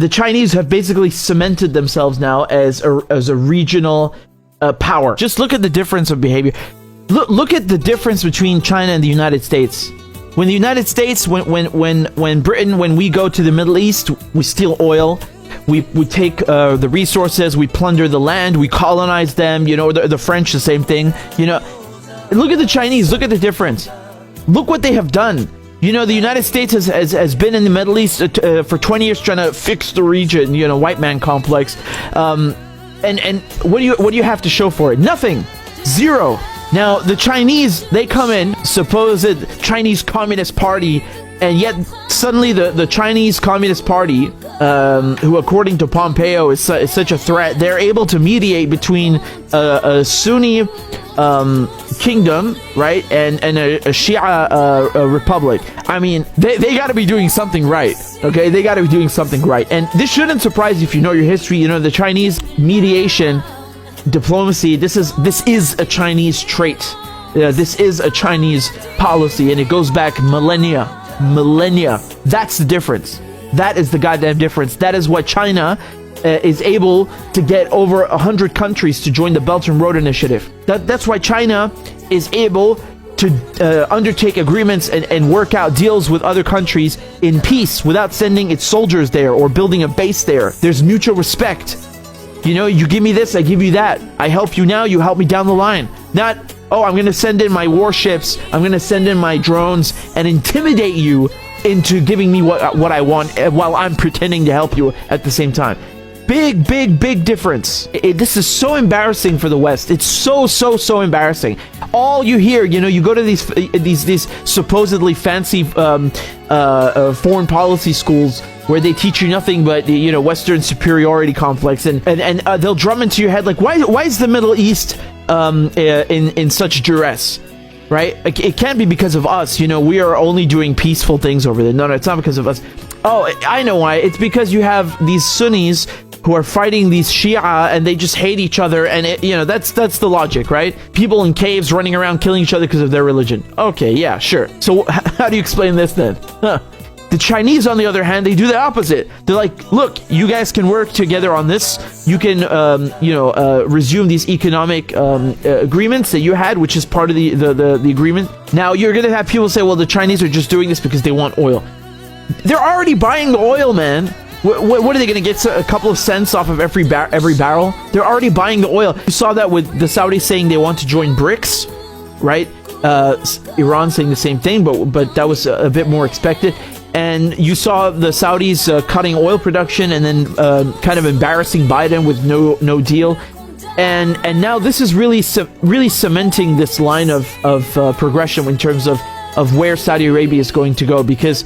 the Chinese have basically cemented themselves now as a regional power. Just look at the difference of behavior. Look at the difference between China and the United States. When the United States, when Britain, when we go to the Middle East, we steal oil, we take the resources, we plunder the land, we colonize them. You know, the French, the same thing. You know, look at the Chinese. Look at the difference. Look what they have done. You know, the United States has been in the Middle East for 20 years trying to fix the region. You know, white man complex. And what do you have to show for it? Nothing. Zero. Now, the Chinese, they come in, supposed Chinese Communist Party, and yet suddenly the Chinese Communist Party, who according to Pompeo is such a threat, they're able to mediate between a Sunni kingdom, right, and a Shia republic. I mean, they got to be doing something right, okay? They got to be doing something right. And this shouldn't surprise you if you know your history. You know, the Chinese mediation diplomacy, this is a Chinese trait. This is a Chinese policy, and it goes back millennia. That's the difference. That is the goddamn difference. That is why China is able to get over 100 countries to join the Belt and Road Initiative. That's why China is able to undertake agreements and work out deals with other countries in peace without sending its soldiers there or building a base there. There's mutual respect. You know, you give me this, I give you that. I help you now, you help me down the line. Not, oh, I'm going to send in my warships, I'm going to send in my drones and intimidate you into giving me what I want while I'm pretending to help you at the same time. Big difference. This is so embarrassing for the West. It's so embarrassing. All you hear, you know, you go to these supposedly fancy foreign policy schools where they teach you nothing but, you know, Western superiority complex, and they'll drum into your head like, why is the Middle East in such duress, right? It can't be because of us. You know, we are only doing peaceful things over there. No, it's not because of us. Oh, I know why. It's because you have these Sunnis who are fighting these Shia, and they just hate each other, and you know, that's the logic, right? People in caves running around killing each other because of their religion. Okay, yeah, sure. So how do you explain this then? The Chinese, on the other hand, they do the opposite. They're like, look, you guys can work together on this. You can, resume these economic agreements that you had, which is part of the agreement. Now, you're going to have people say, well, the Chinese are just doing this because they want oil. They're already buying the oil, man. What are they going to get? A couple of cents off of every barrel? They're already buying the oil. You saw that with the Saudis saying they want to join Brics, right? Iran saying the same thing, but that was a bit more expected. And you saw the Saudis cutting oil production and then kind of embarrassing Biden with no deal. And now this is really cementing this line of progression in terms of where Saudi Arabia is going to go, because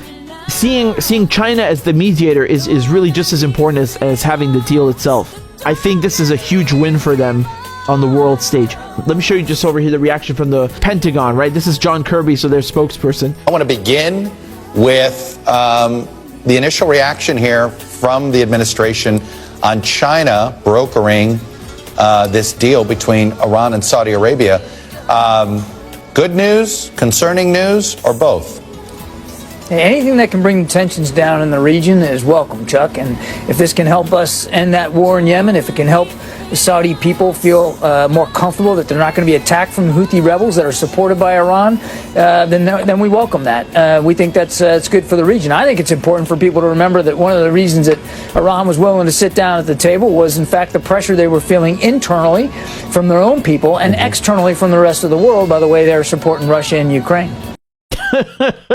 seeing China as the mediator is really just as important as having the deal itself. I think this is a huge win for them on the world stage. Let me show you just over here the reaction from the Pentagon, right? This is John Kirby, so their spokesperson. I want to begin with the initial reaction here from the administration on China brokering this deal between Iran and Saudi Arabia. Good news, concerning news, or both? Hey, anything that can bring tensions down in the region is welcome, Chuck. And if this can help us end that war in Yemen, if it can help the Saudi people feel more comfortable that they're not going to be attacked from the Houthi rebels that are supported by Iran, then we welcome that. We think it's good for the region. I think it's important for people to remember that one of the reasons that Iran was willing to sit down at the table was, in fact, the pressure they were feeling internally from their own people and externally from the rest of the world by the way they're supporting Russia and Ukraine.